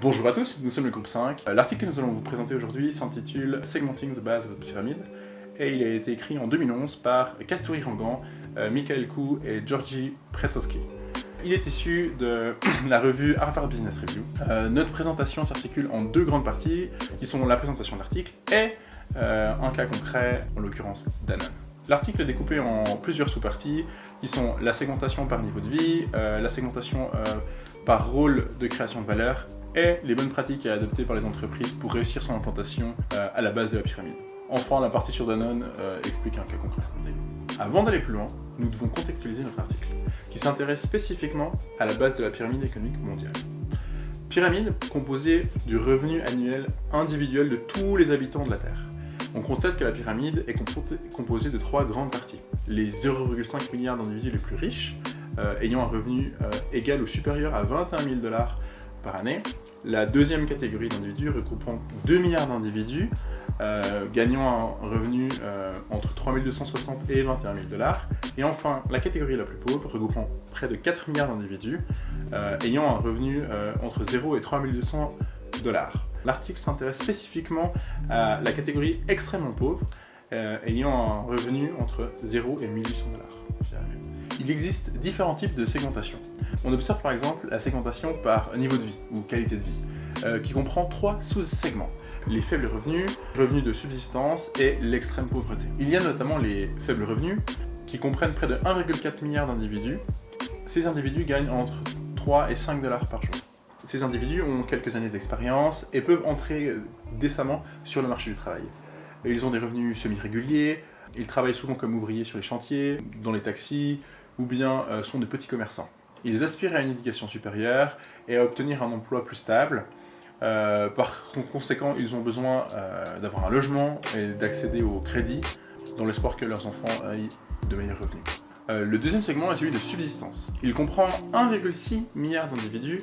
Bonjour à tous, nous sommes le groupe 5. L'article que nous allons vous présenter aujourd'hui s'intitule Segmenting the Base of the Pyramid et il a été écrit en 2011 par Kasturi Rangan, Michael Koo et Georgi Prestowski. Il est issu de la revue Harvard Business Review. Notre présentation s'articule en deux grandes parties qui sont la présentation de l'article et un cas concret, en l'occurrence Danone. L'article est découpé en plusieurs sous-parties qui sont la segmentation par niveau de vie, la segmentation par rôle de création de valeur et les bonnes pratiques à adopter par les entreprises pour réussir son implantation à la base de la pyramide. Enfin, la partie sur Danone explique un cas concret. Avant d'aller plus loin, nous devons contextualiser notre article, qui s'intéresse spécifiquement à la base de la pyramide économique mondiale. Pyramide composée du revenu annuel individuel de tous les habitants de la Terre. On constate que la pyramide est composée de trois grandes parties. Les 0,5 milliards d'individus les plus riches, ayant un revenu égal ou supérieur à 21 000 $ par année. La deuxième catégorie d'individus regroupant 2 milliards d'individus, gagnant un revenu entre 3 260 et 21 000 $. Et enfin, la catégorie la plus pauvre, regroupant près de 4 milliards d'individus, ayant un revenu entre 0 et 3 200 $. L'article s'intéresse spécifiquement à la catégorie extrêmement pauvre, ayant un revenu entre 0 et 1800 $. Il existe différents types de segmentation. On observe par exemple la segmentation par niveau de vie ou qualité de vie, qui comprend trois sous-segments. Les faibles revenus, revenus de subsistance et l'extrême pauvreté. Il y a notamment les faibles revenus, qui comprennent près de 1,4 milliard d'individus. Ces individus gagnent entre 3 et 5 $ par jour. Ces individus ont quelques années d'expérience et peuvent entrer décemment sur le marché du travail. Ils ont des revenus semi-réguliers, ils travaillent souvent comme ouvriers sur les chantiers, dans les taxis, ou bien sont de petits commerçants. Ils aspirent à une éducation supérieure et à obtenir un emploi plus stable. Par conséquent, ils ont besoin d'avoir un logement et d'accéder au crédit dans l'espoir que leurs enfants aient de meilleurs revenus. Le deuxième segment est celui de subsistance. Il comprend 1,6 milliard d'individus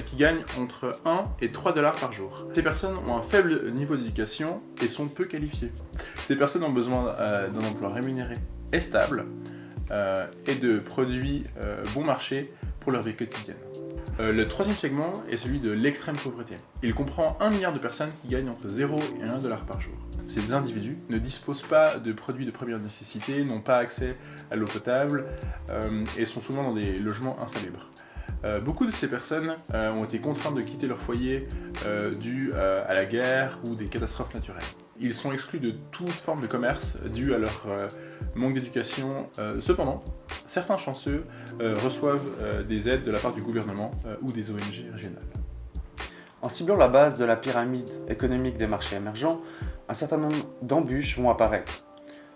qui gagnent entre 1 et 3 $ par jour. Ces personnes ont un faible niveau d'éducation et sont peu qualifiées. Ces personnes ont besoin d'un emploi rémunéré et stable et de produits bon marché pour leur vie quotidienne. Le troisième segment est celui de l'extrême pauvreté. Il comprend 1 milliard de personnes qui gagnent entre 0 et 1 $ par jour. Ces individus ne disposent pas de produits de première nécessité, n'ont pas accès à l'eau potable et sont souvent dans des logements insalubres. Beaucoup de ces personnes ont été contraintes de quitter leur foyer dû à la guerre ou des catastrophes naturelles. Ils sont exclus de toute forme de commerce dû à leur manque d'éducation. Cependant, certains chanceux reçoivent des aides de la part du gouvernement ou des ONG régionales. En ciblant la base de la pyramide économique des marchés émergents, un certain nombre d'embûches vont apparaître.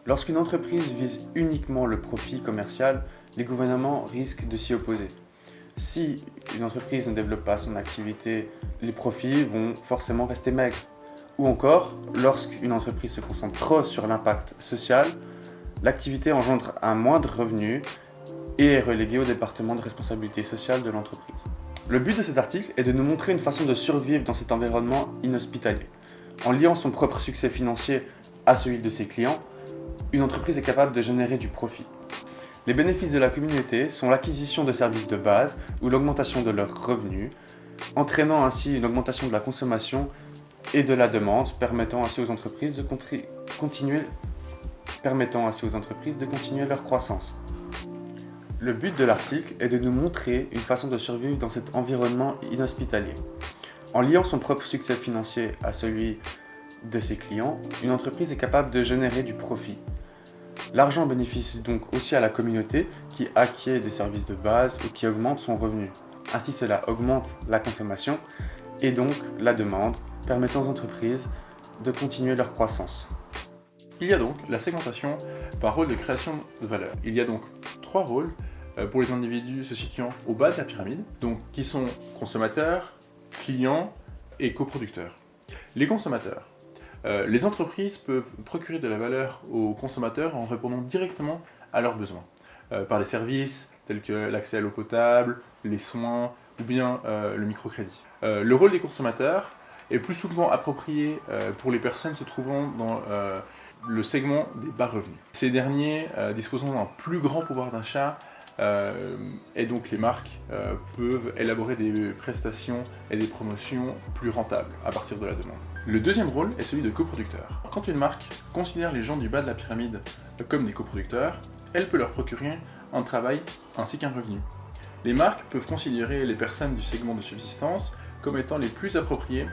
Lorsqu'une entreprise vise uniquement le profit commercial, les gouvernements risquent de s'y opposer. Si une entreprise ne développe pas son activité, les profits vont forcément rester maigres. Ou encore, lorsqu'une entreprise se concentre trop sur l'impact social, l'activité engendre un moindre revenu et est reléguée au département de responsabilité sociale de l'entreprise. Le but de cet article est de nous montrer une façon de survivre dans cet environnement inhospitalier. En liant son propre succès financier à celui de ses clients, une entreprise est capable de générer du profit. Les bénéfices de la communauté sont l'acquisition de services de base ou l'augmentation de leurs revenus, entraînant ainsi une augmentation de la consommation et de la demande, permettant ainsi aux entreprises de continuer leur croissance. Le but de l'article est de nous montrer une façon de survivre dans cet environnement inhospitalier. En liant son propre succès financier à celui de ses clients, une entreprise est capable de générer du profit. L'argent bénéficie donc aussi à la communauté qui acquiert des services de base ou qui augmente son revenu. Ainsi, cela augmente la consommation et donc la demande, permettant aux entreprises de continuer leur croissance. Il y a donc la segmentation par rôle de création de valeur. Il y a donc trois rôles pour les individus se situant au bas de la pyramide, donc qui sont consommateurs, clients et coproducteurs. Les consommateurs. Les entreprises peuvent procurer de la valeur aux consommateurs en répondant directement à leurs besoins, par des services tels que l'accès à l'eau potable, les soins ou bien le microcrédit. Le rôle des consommateurs est plus souvent approprié pour les personnes se trouvant dans le segment des bas revenus. Ces derniers disposant d'un plus grand pouvoir d'achat et donc les marques peuvent élaborer des prestations et des promotions plus rentables à partir de la demande. Le deuxième rôle est celui de coproducteur. Quand une marque considère les gens du bas de la pyramide comme des coproducteurs, elle peut leur procurer un travail ainsi qu'un revenu. Les marques peuvent considérer les personnes du segment de subsistance comme étant les plus appropriées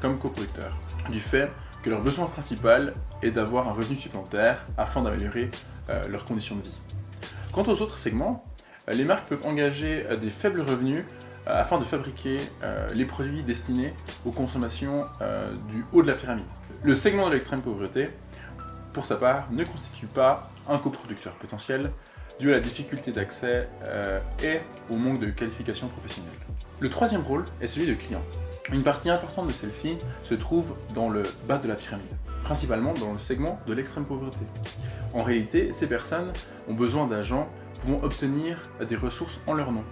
comme coproducteurs, du fait que leur besoin principal est d'avoir un revenu supplémentaire afin d'améliorer leurs conditions de vie. Quant aux autres segments, les marques peuvent engager des faibles revenus afin de fabriquer les produits destinés aux consommations du haut de la pyramide. Le segment de l'extrême pauvreté, pour sa part, ne constitue pas un coproducteur potentiel dû à la difficulté d'accès et au manque de qualification professionnelle. Le troisième rôle est celui de client. Une partie importante de celle-ci se trouve dans le bas de la pyramide, principalement dans le segment de l'extrême pauvreté. En réalité, ces personnes ont besoin d'agents pouvant obtenir des ressources en leur nom.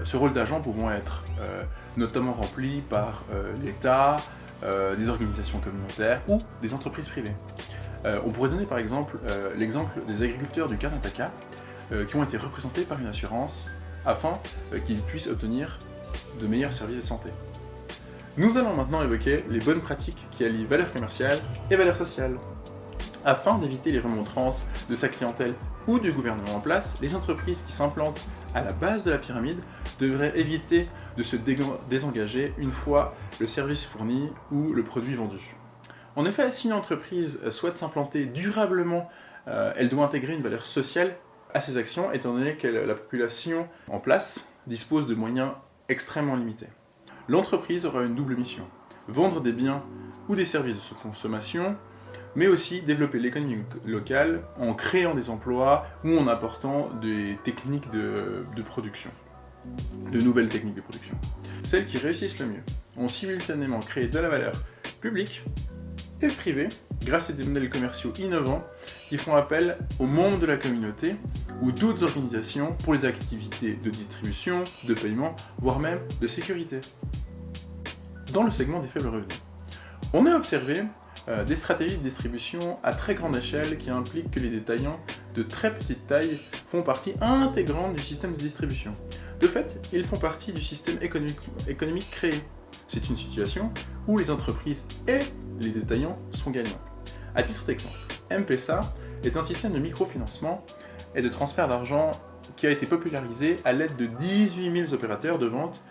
Ce rôle d'agent pouvant être notamment rempli par l'État, des organisations communautaires ou des entreprises privées. On pourrait donner par exemple l'exemple des agriculteurs du Karnataka qui ont été représentés par une assurance afin qu'ils puissent obtenir de meilleurs services de santé. Nous allons maintenant évoquer les bonnes pratiques qui allient valeur commerciale et valeur sociale. Afin d'éviter les remontrances de sa clientèle ou du gouvernement en place, les entreprises qui s'implantent à la base de la pyramide devraient éviter de se désengager une fois le service fourni ou le produit vendu. En effet, si une entreprise souhaite s'implanter durablement, elle doit intégrer une valeur sociale à ses actions, étant donné que la population en place dispose de moyens extrêmement limités. L'entreprise aura une double mission: vendre des biens ou des services de consommation, mais aussi développer l'économie locale en créant des emplois ou en apportant des techniques de production, de nouvelles techniques de production. Celles qui réussissent le mieux ont simultanément créé de la valeur publique et privée grâce à des modèles commerciaux innovants qui font appel aux membres de la communauté ou d'autres organisations pour les activités de distribution, de paiement, voire même de sécurité. Dans le segment des faibles revenus, on a observé des stratégies de distribution à très grande échelle qui impliquent que les détaillants de très petite taille font partie intégrante du système de distribution. De fait, ils font partie du système économique créé. C'est une situation où les entreprises et les détaillants sont gagnants. À titre d'exemple, M-Pesa est un système de microfinancement et de transfert d'argent qui a été popularisé à l'aide de 18 000 opérateurs de vente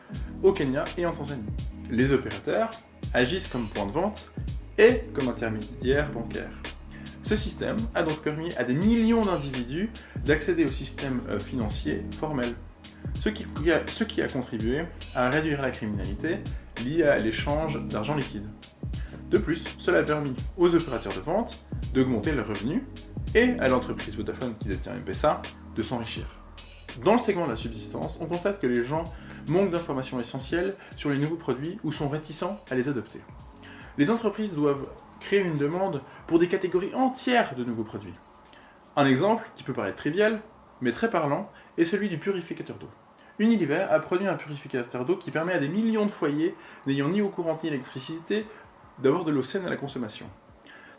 au Kenya et en Tanzanie. Les opérateurs agissent comme point de vente et comme intermédiaire bancaire. Ce système a donc permis à des millions d'individus d'accéder au système financier formel, ce qui a contribué à réduire la criminalité liée à l'échange d'argent liquide. De plus, cela a permis aux opérateurs de vente d'augmenter leurs revenus et à l'entreprise Vodafone qui détient M-Pesa de s'enrichir. Dans le segment de la subsistance, on constate que les gens manquent d'informations essentielles sur les nouveaux produits ou sont réticents à les adopter. Les entreprises doivent créer une demande pour des catégories entières de nouveaux produits. Un exemple, qui peut paraître trivial, mais très parlant, est celui du purificateur d'eau. Unilever a produit un purificateur d'eau qui permet à des millions de foyers n'ayant ni eau courante ni électricité d'avoir de l'eau saine à la consommation.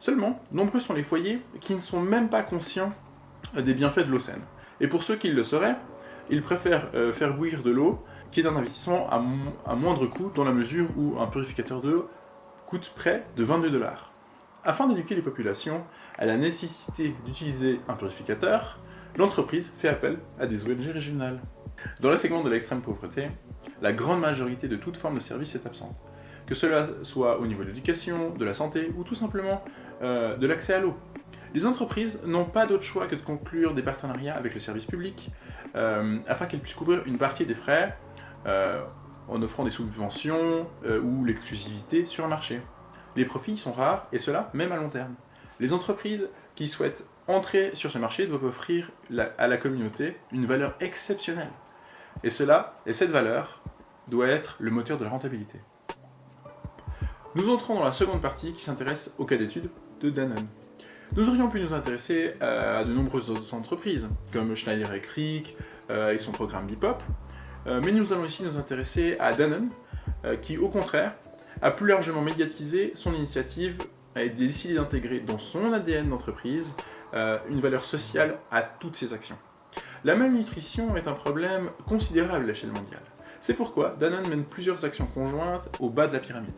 Seulement, nombreux sont les foyers qui ne sont même pas conscients des bienfaits de l'eau saine. Et pour ceux qui le seraient, ils préfèrent faire bouillir de l'eau, qui est un investissement à moindre coût dans la mesure où un purificateur d'eau coûte près de 22 $. Afin d'éduquer les populations à la nécessité d'utiliser un purificateur, l'entreprise fait appel à des ONG régionales. Dans le segment de l'extrême pauvreté, la grande majorité de toute forme de service est absente, que cela soit au niveau de l'éducation, de la santé ou tout simplement de l'accès à l'eau. Les entreprises n'ont pas d'autre choix que de conclure des partenariats avec le service public afin qu'elles puissent couvrir une partie des frais en offrant des subventions ou l'exclusivité sur un marché. Les profits sont rares, et cela même à long terme. Les entreprises qui souhaitent entrer sur ce marché doivent offrir à la communauté une valeur exceptionnelle. Et cette valeur doit être le moteur de la rentabilité. Nous entrons dans la seconde partie qui s'intéresse au cas d'étude de Danone. Nous aurions pu nous intéresser à de nombreuses autres entreprises, comme Schneider Electric et son programme Bipop, mais nous allons ici nous intéresser à Danone, qui au contraire a plus largement médiatisé son initiative et décidé d'intégrer dans son ADN d'entreprise une valeur sociale à toutes ses actions. La malnutrition est un problème considérable à l'échelle mondiale. C'est pourquoi Danone mène plusieurs actions conjointes au bas de la pyramide.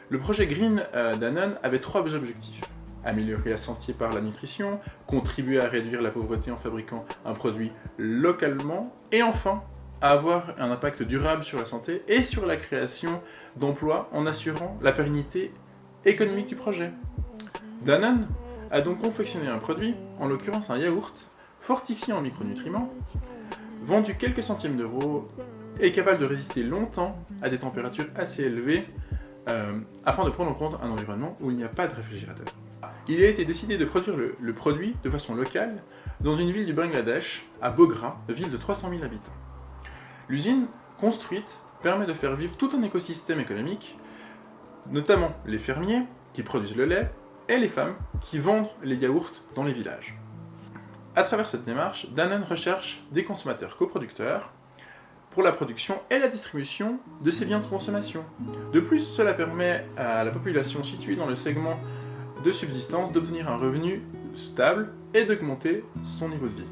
Le projet Green Danone avait 3 objectifs. Améliorer la santé par la nutrition, contribuer à réduire la pauvreté en fabriquant un produit localement, et enfin, avoir un impact durable sur la santé et sur la création d'emplois en assurant la pérennité économique du projet. Danone a donc confectionné un produit, en l'occurrence un yaourt, fortifié en micronutriments, vendu quelques centimes d'euros et capable de résister longtemps à des températures assez élevées afin de prendre en compte un environnement où il n'y a pas de réfrigérateur. Il a été décidé de produire le produit de façon locale dans une ville du Bangladesh, à Bogra, ville de 300 000 habitants. L'usine construite permet de faire vivre tout un écosystème économique, notamment les fermiers qui produisent le lait et les femmes qui vendent les yaourts dans les villages. À travers cette démarche, Danone recherche des consommateurs coproducteurs pour la production et la distribution de ces biens de consommation. De plus, cela permet à la population située dans le segment de subsistance d'obtenir un revenu stable et d'augmenter son niveau de vie.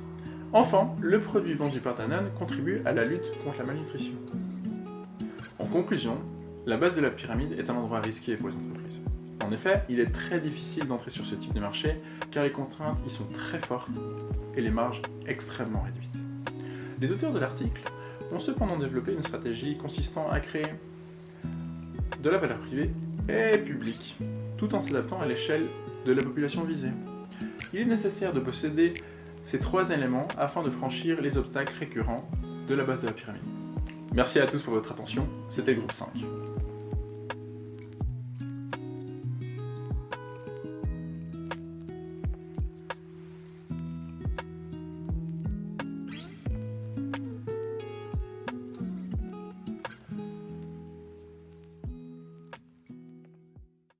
Enfin, le produit vendu par Danone contribue à la lutte contre la malnutrition. En conclusion, la base de la pyramide est un endroit risqué pour les entreprises. En effet, il est très difficile d'entrer sur ce type de marché car les contraintes y sont très fortes et les marges extrêmement réduites. Les auteurs de l'article ont cependant développé une stratégie consistant à créer de la valeur privée et publique, tout en s'adaptant à l'échelle de la population visée. Il est nécessaire de posséder ces 3 éléments afin de franchir les obstacles récurrents de la base de la pyramide. Merci à tous pour votre attention, c'était le groupe 5.